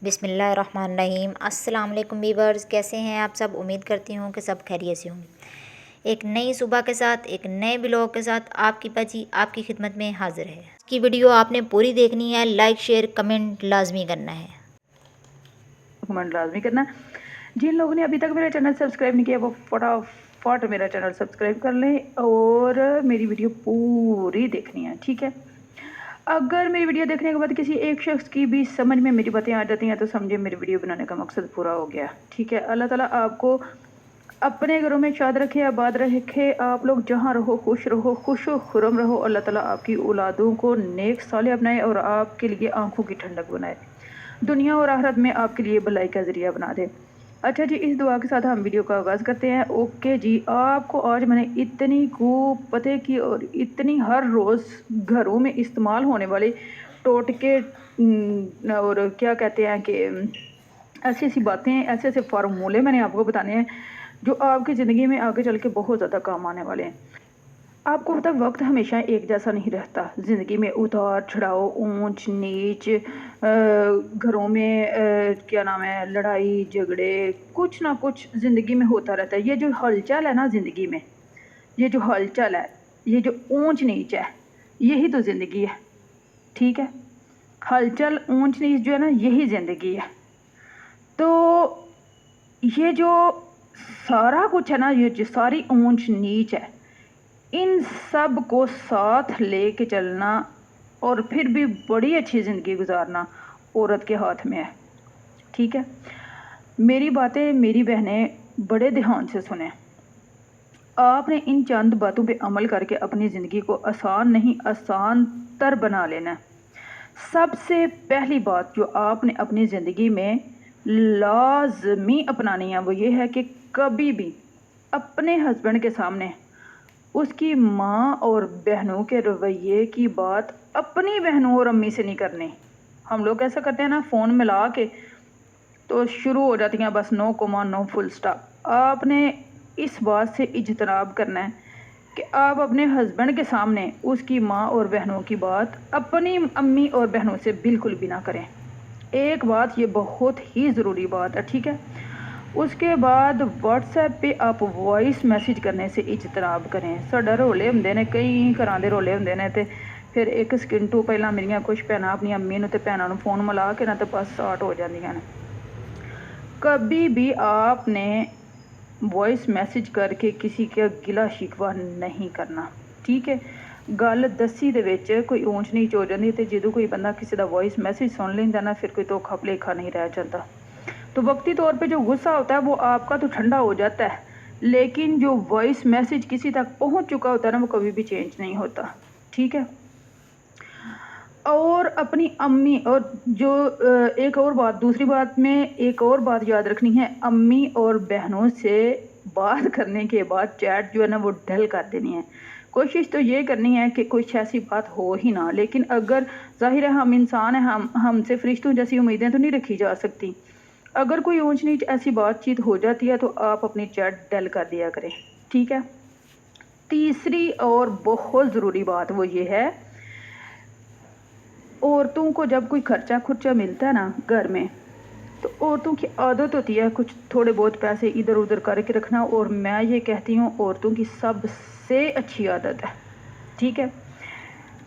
बिस्मिल्लाहिर्रहमानिर्रहीम। अस्सलाम वालेकुम व्यूअर्स, कैसे हैं आप सब। उम्मीद करती हूँ कि सब खैरियत से होंगे। एक नई सुबह के साथ एक नए ब्लॉग के साथ आपकी पाजी आपकी खिदमत में हाजिर है। इसकी वीडियो आपने पूरी देखनी है, लाइक शेयर कमेंट लाजमी करना है। जिन लोगों ने अभी तक मेरा चैनल सब्सक्राइब नहीं किया वो फटाफट मेरा चैनल सब्सक्राइब कर लें और मेरी वीडियो पूरी देखनी है, ठीक है। अगर मेरी वीडियो देखने के बाद किसी एक शख्स की भी समझ में मेरी बातें आ जाती हैं तो समझे मेरी वीडियो बनाने का मकसद पूरा हो गया, ठीक है। अल्लाह ताला आपको अपने घरों में शाद रखे, आबाद रखे। आप लोग जहाँ रहो खुश रहो, खुश खुरम रहो। अल्लाह ताला आपकी औलादों को नेक साले अपनाए और आपके लिए आंखों की ठंडक बनाए, दुनिया और आखिरत में आपके लिए भलाई का ज़रिया बना दे। अच्छा जी, इस दुआ के साथ हम वीडियो का आगाज़ करते हैं। ओके जी, आपको आज मैंने इतनी खूब पते की और इतनी हर रोज़ घरों में इस्तेमाल होने वाले टोटके और क्या कहते हैं कि ऐसी ऐसी बातें, ऐसे ऐसे फार्मूले मैंने आपको बताने हैं जो आपकी ज़िंदगी में आगे चल के बहुत ज़्यादा काम आने वाले हैं। आपको पता वक्त हमेशा एक जैसा नहीं रहता। ज़िंदगी में उतार चढ़ाव, ऊंच नीच, घरों में क्या नाम है, लड़ाई झगड़े, कुछ ना कुछ ज़िंदगी में होता रहता है। ये जो हलचल है ना ज़िंदगी में, ये जो हलचल है, ये जो ऊंच नीच है, यही तो ज़िंदगी है, ठीक है। हलचल ऊंच नीच जो है ना, यही ज़िंदगी है। तो ये जो सारा कुछ है ना, ये जो सारी ऊंच नीच है, इन सब को साथ लेके चलना और फिर भी बड़ी अच्छी ज़िंदगी गुजारना औरत के हाथ में है, ठीक है। मेरी बातें मेरी बहनें बड़े ध्यान से सुने। आपने इन चंद बातों पे अमल करके अपनी ज़िंदगी को आसान नहीं आसान तर बना लेना है। सबसे पहली बात जो आपने अपनी ज़िंदगी में लाजमी अपनानी है वो ये है कि कभी भी अपने हस्बैंड के सामने उसकी माँ और बहनों के रवैये की बात अपनी बहनों और अम्मी से नहीं करनी। हम लोग ऐसा करते हैं ना, फ़ोन मिला के तो शुरू हो जाती हैं बस no comma no full stop. आपने इस बात से इज्तनाब करना है कि आप अपने हस्बैंड के सामने उसकी माँ और बहनों की बात अपनी अम्मी और बहनों से बिल्कुल भी ना करें। एक बात ये बहुत ही ज़रूरी बात है, ठीक है। उसके बाद व्हाट्सएप पे आप वॉइस मैसेज करने से इजतनाब करें। साडा रोले हुंदे ने, कई घरां दे रोले हुंदे ने, ते फिर एक सकिंटू पहला मेरियां कुछ भैनां अपनी अम्मी नूं ते भैनां नूं फ़ोन मिला के ना तो बस स्टार्ट हो जांदियां ने। कभी भी आपने वॉइस मैसेज करके किसी का गिला शिकवा नहीं करना, ठीक है। गल दसी दे विच कोई ऊंच नीच हो जाती तो जो कोई बंदा किसी का वॉइस मैसेज सुन लेंदा ना, फिर कोई धोखा भुलेखा नहीं रह जाता। तो वक्ती तौर पे जो गुस्सा होता है वो आपका तो ठंडा हो जाता है, लेकिन जो वॉइस मैसेज किसी तक पहुंच चुका होता है ना वो कभी भी चेंज नहीं होता, ठीक है। और अपनी अम्मी और जो एक और बात, दूसरी बात में एक और बात याद रखनी है। अम्मी और बहनों से बात करने के बाद चैट जो है ना वो डल कर देनी है। कोशिश तो ये करनी है कि कुछ ऐसी बात हो ही ना, लेकिन अगर जाहिर है हम इंसान हैं, हमसे फरिश्तों जैसी उम्मीदें तो नहीं रखी जा सकती। अगर कोई ऊंच नीच ऐसी बातचीत हो जाती है तो आप अपनी चैट डल कर दिया करें, ठीक है। तीसरी और बहुत ज़रूरी बात वो ये है, औरतों को जब कोई खर्चा खुर्चा मिलता है ना घर में, तो औरतों की आदत होती है कुछ थोड़े बहुत पैसे इधर उधर करके रखना। और मैं ये कहती हूँ औरतों की सबसे अच्छी आदत है, ठीक है।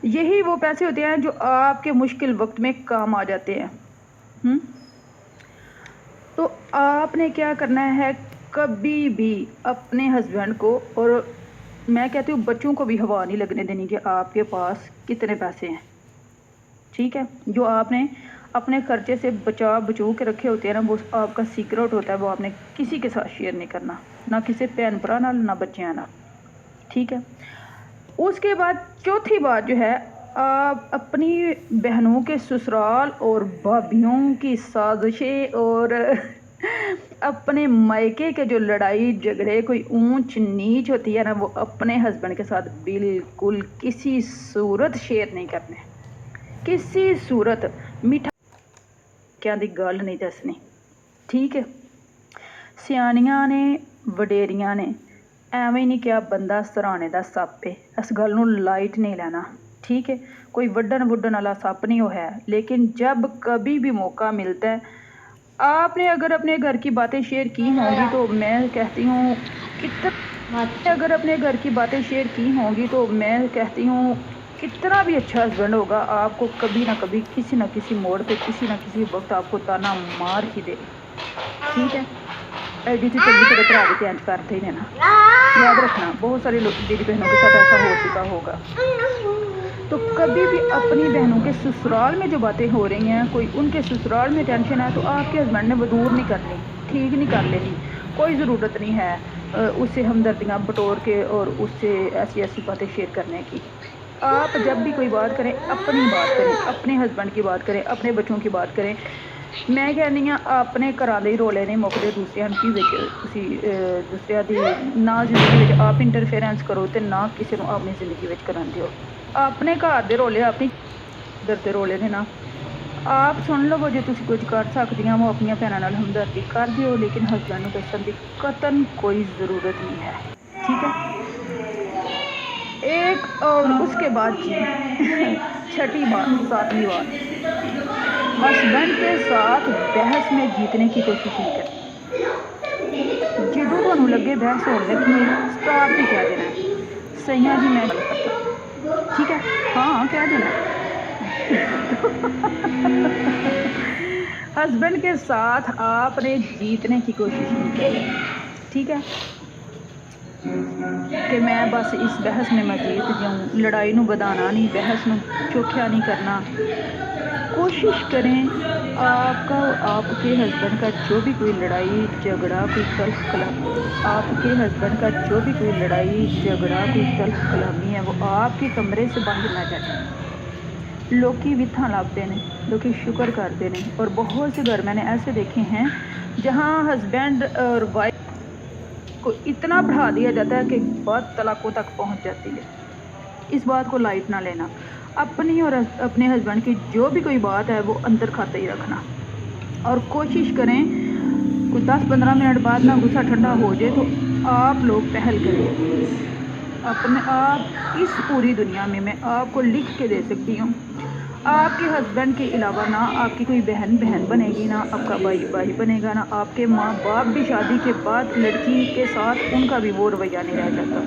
यही वो पैसे होते हैं जो आपके मुश्किल वक्त में काम आ जाते हैं। तो आपने क्या करना है, कभी भी अपने हस्बैंड को, और मैं कहती हूँ बच्चों को भी हवा नहीं लगने देनी कि आपके पास कितने पैसे हैं, ठीक है। जो आपने अपने खर्चे से बचू के रखे होते हैं ना, वो आपका सीक्रेट होता है, वो आपने किसी के साथ शेयर नहीं करना, ना किसी भैन भरा नाल, ना बच्चियां नाल, ठीक है। उसके बाद चौथी बात जो है, आप अपनी बहनों के ससुराल और भाभीयों की साजिशें और अपने मायके के जो लड़ाई झगड़े कोई ऊंच नीच होती है ना, वो अपने हस्बैंड के साथ बिल्कुल किसी सूरत शेयर नहीं करने। किसी सूरत मिठा क्या दी गल नहीं दसनी, ठीक है। सियाणियां ने वडेरियां ने ਐਵੇਂ नहीं क्या बंदा सराहने का सप है, इस गल नूं लाइट नहीं लेना, ठीक है। कोई वड्डन वुड्डन वाला सप नहीं वो है, लेकिन जब कभी भी मौका मिलता है आपने अगर अपने घर की बातें शेयर की होंगी तो मैं कहती हूँ अगर अपने घर की बातें शेयर की होंगी तो मैं कहती हूँ कितना भी अच्छा हस्बैंड होगा, आपको कभी ना कभी किसी ना किसी मोड़ पे किसी ना किसी वक्त आपको ताना मार ही दे। ठीक है, एडी तो चंगी तेरे भरा भी चेंज करते ही ना, याद रखना। बहुत सारे दीदी बहनों के साथ ऐसा हो चुका होगा। तो कभी भी अपनी बहनों के ससुराल में जो बातें हो रही हैं, कोई उनके ससुराल में टेंशन है, तो आपके हस्बैंड ने वो दूर नहीं करनी, ठीक नहीं कर लेनी। कोई ज़रूरत नहीं है उससे हमदर्दियाँ बटोर के और उससे ऐसी ऐसी बातें शेयर करने की। आप जब भी कोई बात करें, अपनी बात करें, अपने हस्बैंड की बात करें, अपने बच्चों की बात करें। मैं कहनी हाँ, अपने घरां दे रोले नहीं मुकदे दूसरिਆਂ ਦੀ ना जिंदगी आप इंटरफेरेंस करो तो ना किसी को अपनी जिंदगी करन दिओ। अपने घर दे रोले अपनी दर रोले ने ना आप सुन लवो, जो तुम कुछ कर सकदियां वो अपनी भैनों नाल हमदर्दी कर दिओ, लेकिन हस्बैंड को दसन की कतन कोई ज़रूरत नहीं है। ठीक है, एक और उसके बाद जी छठी बात, सातवीं बात, हस्बैंड के साथ बहस में जीतने की कोशिश नहीं करें। जो थानू लगे बहस होने लगी है, स्टार्ट ही कह देना सही जी मैं गल करता। ठीक है, हाँ कह देना। हस्बैंड के साथ आपने जीतने की कोशिश नहीं करनी। ठीक है, कि मैं बस इस बहस में मैं जीत जाऊँ, लड़ाई नू बढ़ाना नहीं, बहस नू चोखिया नहीं करना। कोशिश करें आपका आपके हस्बैंड का जो भी कोई लड़ाई झगड़ा कोई तल्ख कलामी, आपके हस्बैंड का जो भी कोई लड़ाई झगड़ा कोई तल्ख कलामी है, वो आपके कमरे से बाहर ना जाए। लोकी विथा लाभते हैं, लोकी शुक्र करते हैं। और बहुत से घर मैंने ऐसे देखे हैं जहाँ हस्बैंड और वाइफ को इतना बढ़ा दिया जाता है कि बात तलाकों तक पहुंच जाती है। इस बात को लाइट ना लेना। अपनी और अपने हस्बैंड की जो भी कोई बात है वो अंदर खाते ही रखना, और कोशिश करें कोई 10-15 मिनट बाद ना गुस्सा ठंडा हो जाए तो आप लोग पहल करें। अपने आप इस पूरी दुनिया में मैं आपको लिख के दे सकती हूँ, आपके हस्बैंड के अलावा ना आपकी कोई बहन बनेगी, ना आपका भाई बनेगा, ना आपके माँ बाप भी शादी के बाद लड़की के साथ उनका भी वो रवैया नहीं रह जाता।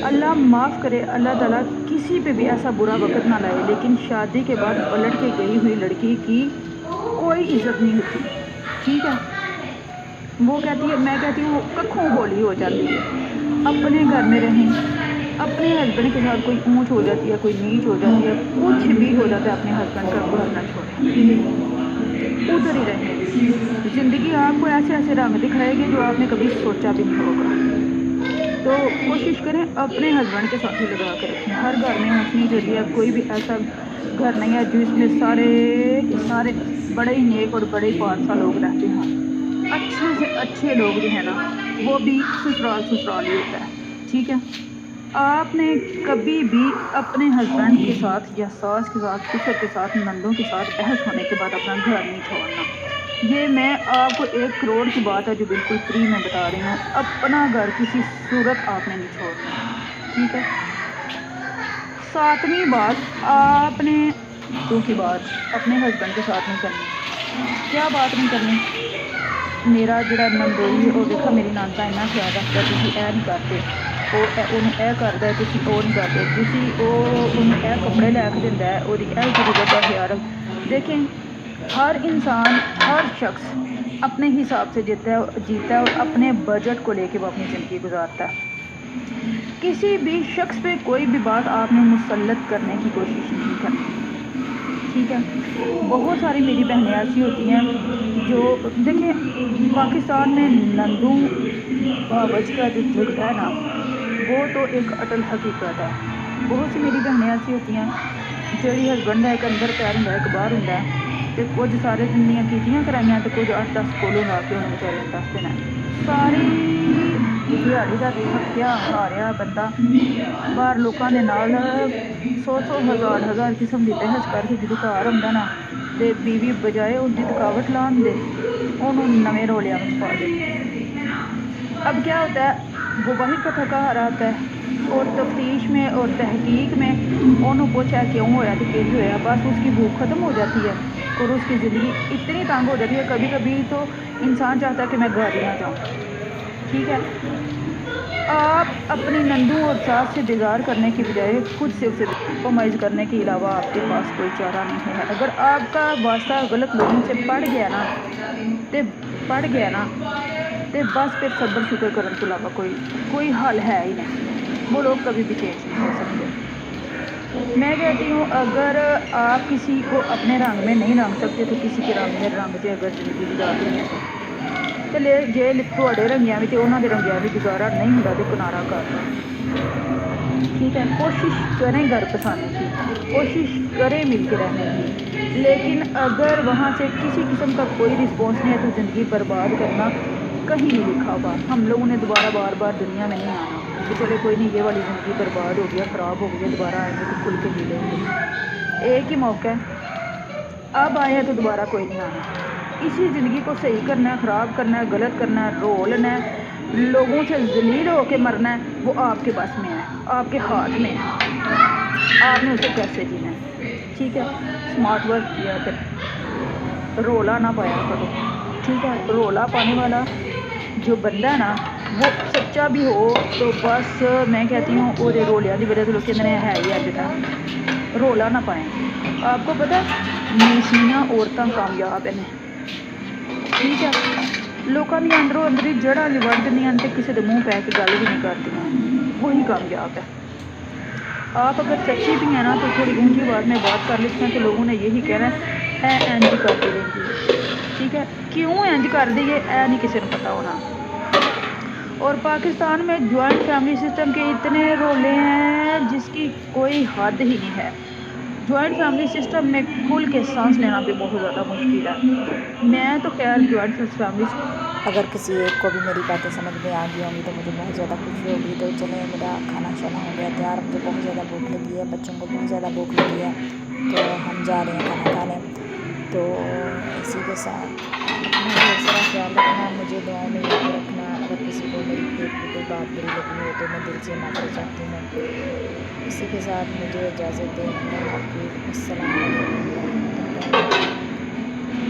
अल्लाह माफ़ करे, अल्लाह ताला किसी पे भी ऐसा बुरा वक्त ना लाए, लेकिन शादी के बाद पलट के गई हुई लड़की की कोई इज्जत नहीं होती। ठीक है, वो कहती है, मैं कहती हूँ कखों बोली हो जाती है। अपने घर में रहें, अपने हस्बैंड के साथ कोई ऊंच हो जाती है, कोई नीच हो जाती है, कुछ भी हो जाता है, अपने हस्बैंड का घर ना छोड़ें, उधर ही रहें। ज़िंदगी आपको ऐसे ऐसे रंग दिखाएगी जो आपने कभी सोचा भी नहीं होगा। तो कोशिश करें अपने हस्बैंड के साथ ही लगा कर रखें। हर घर में ऊँच नीच होती है, कोई भी ऐसा घर नहीं है जिसमें सारे बड़े ही नेक और बड़े ही पाँच लोग रहते हैं। अच्छे से अच्छे लोग जो है ना वो भी ससुराल ही होता है। ठीक है, आपने कभी भी अपने हस्बैंड के साथ या सास के साथ, ससुर के साथ, नंदों के साथ बहस होने के बाद अपना घर नहीं छोड़ना। ये मैं आपको 1 करोड़ की बात है जो बिल्कुल फ्री में बता रही हूँ। अपना घर किसी सूरत आपने नहीं छोड़ना। ठीक है, 7वीं बात, आपने दूसरी बात अपने हस्बैंड के साथ नहीं करनी। क्या बात नहीं करनी? मेरा जोड़ा नंदोई वो देखा मेरी नानका इन्ना ख्याल रखता, तुसी ऐ नहीं करते, ਉਹਨੂੰ ਇਹ ਕਰਦਾ, ਤੁਸੀਂ ਉਹ नहीं करते, ਤੁਸੀਂ ਉਹਨੂੰ ਇਹ कपड़े ਲੈ के ਦਿੰਦਾ है, ਉਹਦੀ ਇਹ ਜ਼ਰੂਰਤ ਦਾ ਖਿਆਲ रख। देखें, हर इंसान, हर शख्स अपने हिसाब से जीता है और अपने बजट को लेके वो अपनी ज़िंदगी गुजारता है। किसी भी शख्स पे कोई भी बात आपने मुसल्लत करने की कोशिश नहीं करनी। ठीक है, बहुत सारी मेरी बहनें ऐसी होती हैं जो देखिए पाकिस्तान में नंदू बावज का जो झगड़ा है ना वो तो एक अटल हकीकत है। बहुत सी मेरी बहनें ऐसी होती हैं ਜਿਹੜੀ ਹਸਬੈਂਡ ਦਾ ਇੱਕ ਅੰਦਰ ਪੈਰ ਹੁੰਦਾ ਇੱਕ ਬਾਹਰ ਹੁੰਦਾ ਤੇ ਕੁਝ ਸਾਰੇ ਦਿਨ ਦੀਆਂ ਕੀਤੀਆਂ ਕਰਾਈਆਂ ਤੇ ਕੁਝ 8-10 ਕੋਲੋਂ ਲਾ ਕੇ ਉਹਨੂੰ ਵਿਚਾਰੇ ਨੂੰ ਦੱਸ ਦੇਣਾ। ਸਾਰੀ ਦਿਹਾੜੀ ਦਾ ਥੱਕਿਆ ਹਾਰਿਆ ਬੰਦਾ ਬਾਹਰ ਲੋਕਾਂ ਦੇ ਨਾਲ 100 ਹਜ਼ਾਰ ਕਿਸਮ ਦੀ ਬਹਿਸ ਕਰਕੇ ਜਦੋਂ ਘਰ ਆਉਂਦਾ ਨਾ ਤੇ ਬੀਵੀ ਬਜਾਏ उसकी थकावट लाने दे ਉਹਨੂੰ नवे रोलियां में पा दे। अब क्या होता है, वो वही का थका हारा आता है और तफ्तीश में और तहकीक में उन्होंने पूछा क्यों होया तो किंज होया, बस उसकी भूख ख़त्म हो जाती है। اور اس کی زندگی اتنی تنگ ہو جاتی ہے، کبھی کبھی تو انسان چاہتا ہے کہ میں گھر ہی نہ جاؤں، ٹھیک ہے۔ آپ اپنی نندوں اور ساس سے بیزار کرنے کی بجائے خود سے اسے کمپرومائز کرنے کے علاوہ آپ کے پاس کوئی چارہ نہیں ہے۔ اگر آپ کا واسطہ غلط لوگوں سے پڑ گیا نا تے بس پھر صبر شکر کرنے کے علاوہ کوئی حل ہے ہی نہیں، وہ لوگ کبھی بھی چینج نہیں ہو سکتے۔ میں کہتی ہوں اگر آپ کسی کو اپنے رنگ میں نہیں رنگ سکتے تو کسی کے رنگ میں رنگ کے اگر زندگی گزارنی ہے تو جے تھوڑے رنگیاں بھی انہوں نے رنگیاں بھی گزارا نہیں ہوتا تو کنارا کر لو، ٹھیک ہے۔ کوشش کریں گھر بسانے کی، کوشش کریں مل کے رہنے کی، لیکن اگر وہاں سے کسی قسم کا کوئی رسپانس نہیں ہے تو زندگی برباد کرنا کہیں نہیں لکھا ہوا۔ ہم لوگوں نے دوبارہ بار بار دنیا میں نہیں آنا کہ چلے کوئی نہیں، یہ والی زندگی برباد ہو گیا، خراب ہو گئی ہے، دوبارہ آئیں گے تو کھل کے جی لیں گے، ایک ہی موقع ہے، اب آئے ہیں تو دوبارہ کوئی نہیں آنا۔ اسی زندگی کو صحیح کرنا ہے، خراب کرنا ہے، غلط کرنا ہے، رولنا ہے، لوگوں سے ذلیل ہو کے مرنا ہے، وہ آپ کے بس میں ہے، آپ کے ہاتھ میں ہے، آپ نے اسے کیسے جینا ہے، ٹھیک ہے۔ اسمارٹ ورک کیا کریں، رولا نہ پایا کرو، ٹھیک ہے۔ رولا پانے والا جو بندہ ہے نا وہ سچا بھی ہو تو بس میں کہتی ہوں اور رولیاں دی وجہ سے لوگ کہتے ہیں ہے ہی اج دا، رولا نہ پائیں۔ آپ کو پتہ ہے نیشیاں عورتاں کامیاب ہیں، ٹھیک ہے۔ لوکاں دی اندروں اندری جڑاں جو وڑ دنیاں تے کسی دے منہ پہ کے گل بھی نہیں کرتی ہیں، وہی کامیاب ہے۔ آپ اگر سچی بھی ہیں نا تو تھوڑی اونچی آواز میں بات کر لیتے ہیں تو لوگوں نے یہی کہنا ہے انج کر دی رہی ہے، ٹھیک ہے۔ کیوں انج کر دی ہے اے نہیں کسی نے پتہ ہونا۔ اور پاکستان میں جوائنٹ فیملی سسٹم کے اتنے رولے ہیں جس کی کوئی حد ہی نہیں ہے۔ جوائنٹ فیملی سسٹم میں کھل کے سانس لینا بھی بہت زیادہ مشکل ہے۔ میں تو خیر جوائنٹ فیملی اگر کسی ایک کو بھی میری باتیں سمجھ میں آ گئی ہوں گی تو مجھے بہت زیادہ خوشی ہوگی۔ تو چلیں میرا کھانا شانا ہو گیا تیار، مجھے بہت زیادہ بھوک لگی ہے، بچوں کو بہت زیادہ بھوک لگی ہے، تو ہم جا رہے ہیں کھانا کھانے۔ تو اسی کے ساتھ اپنا ڈھیر سارا خیال رکھنا، مجھے دعاؤں میں یاد رکھنا۔ اگر کسی کو میری ایک بھی کوئی بات بری لگی ہو تو میں دل سے معذرت چاہتی ہوں۔ اسی کے ساتھ مجھے اجازت دیں، اللہ حافظ، السلام علیکم ورحمۃ اللہ وبرکاتہ۔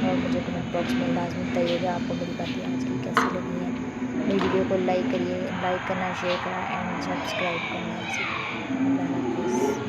اور مجھے کمنٹ باکس میں لازمی بتائیے گا آپ کو میری باتیں آج کی کیسی لگی ہیں۔ میری ویڈیو کو لائک کریے، لائک کرنا، شیئر کرنا اینڈ سبسکرائب کرنا۔ اللہ حافظ۔